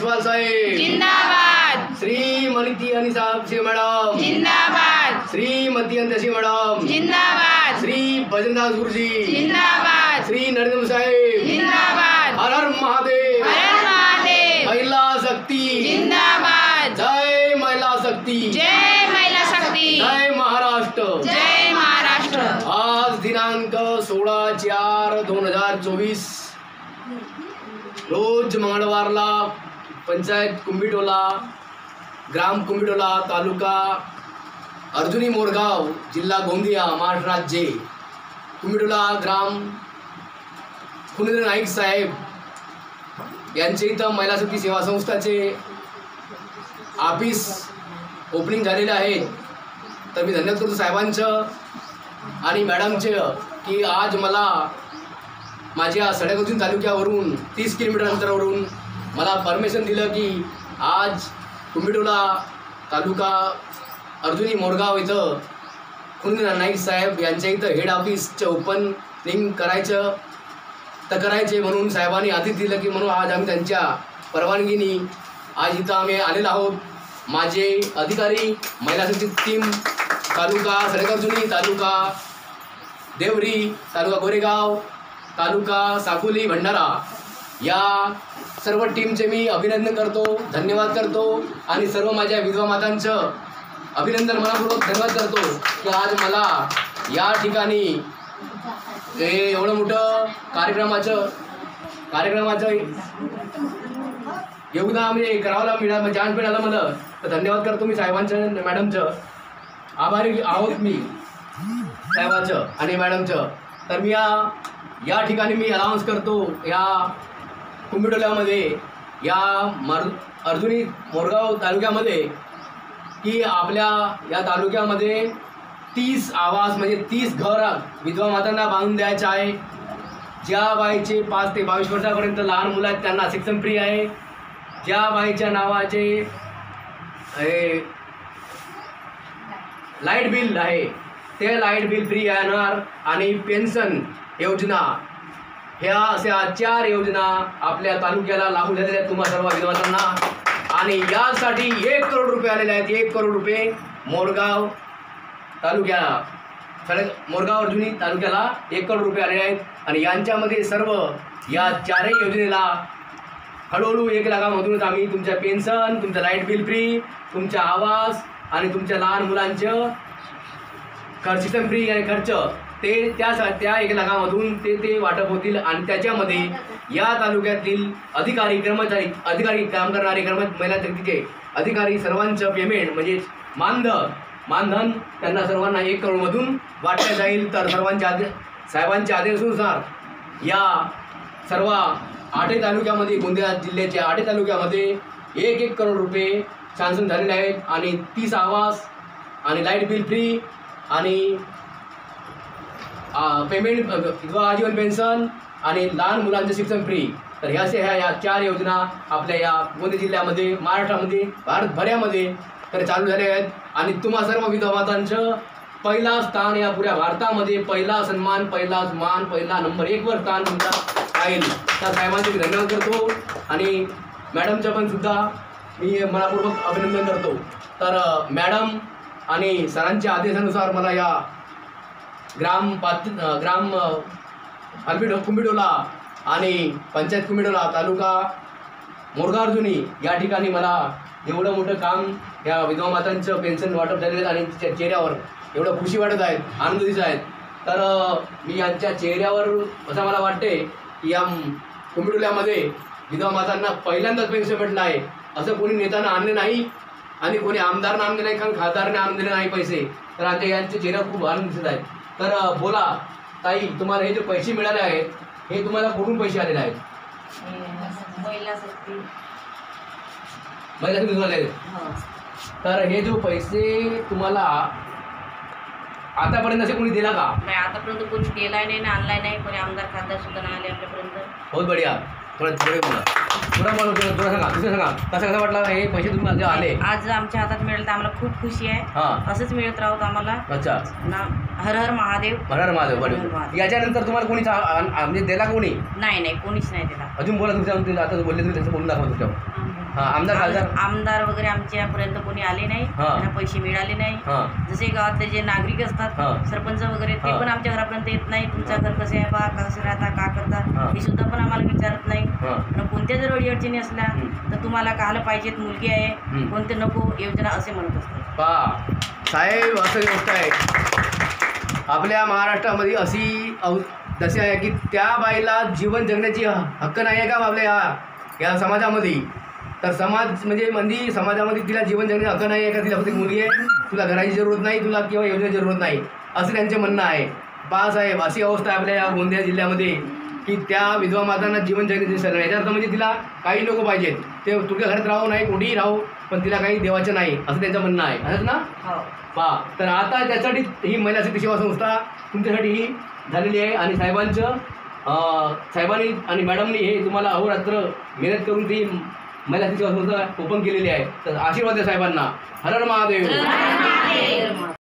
जयस्वाल साहेब जिंदाबाद, श्रीमती अनिसाक्षी मॅडम जिंदाबाद, श्रीमती अंतशी मॅडम जिंदाबाद, श्री भजनदास गुरुजी जिंदाबाद, श्री नरेंद्र साहेब जिंदाबाद, हर हर महादेव हर हर महादेव, महिला शक्ती जिंदाबाद, जय महिला शक्ती जय महिला शक्ती, जय महाराष्ट्र जय महाराष्ट्र। आज दिनांक 16/4/2024 रोज मंगळवारला पंचायत कुंभिटोला, ग्राम कुंभिटोला, तालुका अर्जुनी मोरगाव, जिल्हा गोंदिया, महाराष्ट्र राज्य, कुंभिटोला ग्राम कुणींद्र नाईक साहेब यांचे इथं महिला शक्ती सेवा संस्थाचे ऑफिस ओपनिंग झालेले आहे। तर मी धन्यवाद करतो साहेबांचं आणि मॅडमचे की आज मला माझ्या सडेगोंदी तालुक्यावरून 30 किलोमीटर अंतरावरून मला परमिशन दिलं की आज कुंभिटोला तालुका अर्जुनी मोरगाव इथं कुणींद्र नाईक साहेब यांच्या इथं हेड ऑफिसचं ओपनिंग करायचे म्हणून साहेबांनी आदेश दिलं की म्हणून आज आम्ही त्यांच्या परवानगीने आज इथं आम्ही आलेलो आहोत। माझे अधिकारी, महिला शक्ती टीम, तालुका सडेगर्जुनी, तालुका देवरी, तालुका गोरेगाव, तालुका साकोली, भंडारा या सर्व टीमचे मी अभिनंदन करतो, धन्यवाद करतो आणि सर्व माझ्या विधवा मातांचं अभिनंदन मनापूर्वक धन्यवाद करतो की आज मला या ठिकाणी एवढं मोठं कार्यक्रमाचं योगदान म्हणजे करायला मिळालं, चान्स मिळाला मला, तर धन्यवाद करतो मी साहेबांचं, मॅडमचं आभारी आहोत मी साहेबांचं आणि मॅडमचं। तर मी या ठिकाणी मी अनाऊन्स करतो या कुंभिटोल्यामध्ये या अर्जुनी मोरगाव तालुक्यामध्ये की आपल्या या तालुक्यामध्ये 30 आवास म्हणजे 30 घर विधवा मातांना बांधून द्यायचं आहे। ज्या बाईचे 5 ते 22 वर्षापर्यंत लहान मुलं आहेत त्यांना शिक्षण फ्री आहे। ज्या बाईच्या नावाचे लाईट बिल आहे ते लाईट बिल फ्री येणार आणि पेन्शन योजना ह्या अशा 4 योजना आपल्या तालुक्याला लागू झालेल्या आहेत तुम्हा सर्व विधवांना आणि यासाठी 1 करोड रुपये आलेले आहेत। 1 करोड रुपये मोरगाव तालुक्याला, मोरगाव अर्जुनी तालुक्याला 1 करोड रुपये आलेले आहेत आणि यांच्यामध्ये सर्व या 4ही योजनेला हळूहळू 1 लाखामधूनच आम्ही तुमच्या पेन्शन, तुमचं लाईट बिल फ्री, तुमचा आवास आणि तुमच्या लहान मुलांचं शिक्षण फ्री आणि खर्च ते त्या 1 लाखामधून ते वाटप होतील आणि त्याच्यामध्ये या तालुक्यातील अधिकारी, कर्मचारी, काम करणारे महिला शक्तीचे अधिकारी सर्वांचं पेमेंट म्हणजे मानधन त्यांना सर्वांना 1 करोडमधून वाटलं जाईल। तर साहेबांच्या आदेशानुसार या सर्व 8 तालुक्यामध्ये, गोंदिया जिल्ह्याच्या 8 तालुक्यामध्ये 1 करोड रुपये सँक्शन झालेले आहेत आणि 30 आवास आणि लाईट बिल फ्री आणि पेमेंट, विधवा आजीवन पेन्शन आणि लहान मुलांचं शिक्षण फ्री। तर ह्या 4 योजना आपल्या या गोंदिया जिल्ह्यामध्ये, महाराष्ट्रामध्ये, भारतभरामध्ये तर चालू झाले आहेत आणि तुम्हा सर्व विधवा मातांचं पहिला स्थान या पुऱ्या भारतामध्ये, पहिला सन्मान, पहिला मान, पहिला नंबर 1 वर स्थान तुमचा राहील। त्या साहेबांचे मी धन्यवाद करतो आणि मॅडमचं पण सुद्धा मी मनापूर्वक अभिनंदन करतो। तर मॅडम आणि सरांच्या आदेशानुसार मला या ग्राम कुंभिटोला आणि पंचायत कुंभिटोला, तालुका मोरगाव अर्जुनी या ठिकाणी मला एवढं मोठं काम या विधवा मातांचं पेन्शन वाटप झालेलं आणि तिच्या चेहऱ्यावर एवढं खुशी वाटत आहेत, आनंद दिसत आहेत। तर मी यांच्या चेहऱ्यावर असं मला वाटते की या कुंभिटोल्यामध्ये विधवा मातांना पहिल्यांदाच पेन्शन भेटलं आहे। असं कोणी नेत्यानं आणले नाही आणि कोणी आमदारनं आणले नाही, कारण खासदाराने आणले नाही पैसे। तर आमच्या यांच्या चेहऱ्यावर खूप आनंद दिसत आहेत। तर बोला ताई, तुम्हाला हे जे पैसे मिळाले आहेत हे तुम्हाला कुठून पैसे आलेले आहेत? महिला शक्ती मिळाले। तर हे जो पैसे तुम्हाला आतापर्यंत असे कोणी दिला का? नाही, आतापर्यंत कोणी दिलाय नाही ना आणलाय नाही, कोणी आमदार खासदार सुद्धा नाही आले आपल्यापर्यंत। बहुत बढिया। थोडं बोला, थोडं सांगा, दुसरं सांगा, कसं वाटलं हे पैसे तुम्हाला आले? आज आमच्या हातात मिळेल तर आम्हाला खूप खुशी आहे। हां, असंच मिळत राहत आम्हाला। अच्छा, हर हर महादेव, हर हर महादेव। बढिया। याच्यानंतर तुम्हाला कोणी म्हणजे दिला कोणी? नाही, कोणीच नाही दिला अजून। बोला तुमच्या आता बोलले तुम्ही त्यांचं बोलून दाखवा तुमच्यावर। आमदार खासदार आमदार वगैरे आमच्यापर्यंत कोणी आले नाही, हा. त्यांना पैसे मिळाले नाही. जसे गावातले जे नागरिक असतात, हा. सरपंच वगैरे, ते हा. पण आमच्या घरापर्यंत येत नाही. तुमचं घर कसं आहे बा, कसं राहता, का करता, हा. हे सुद्धा पण आम्हाला विचारत नाही. हा. आणि कोणत्या जर अडचणी असल्या तर तुम्हाला काहाला पाहिजेत, मुलगी आहे, कोणते नको योजना असे म्हणत असतात. साहेब असं गोष्ट आहे आपल्या महाराष्ट्रामध्ये अशी दशा आहे की त्या बाईला जीवन जगण्याची हक्क नाही आहे का आपल्या या समाजामध्ये. तर समाज म्हणजे समाजामध्ये तिला जीवन जगण्याचा हक्क नाही आहे का, तिला फक्त मुलगी आहे, तुला घराची जरूरत नाही, तुला किंवा योजनेची जरूरत नाही, असं त्यांचे म्हणणं आहे. साहेब अशी अवस्था आहे आपल्या या गोंदिया जिल्ह्यामध्ये की त्या विधवा मातांना जीवन जगण्याची सर नाही. याचा अर्थ म्हणजे तिला काही लोक पाहिजेत, ते तुझ्या घरात राहू नाही, कुठेही राहू, पण तिला काही देवाचं नाही, असं त्यांचं म्हणणं आहे. असंच ना? तर आता त्यासाठी ही महिला शक्ती सेवा संस्था तुमच्यासाठी ही झालेली आहे. आणि साहेबांनी आणि मॅडमनी हे तुम्हाला अहोरात्र मेहनत करून ती महिला शक्ती सेवा संस्था ओपन केलेली आहे. तर आशीर्वाद द्या साहेबांना. हर हर महादेव.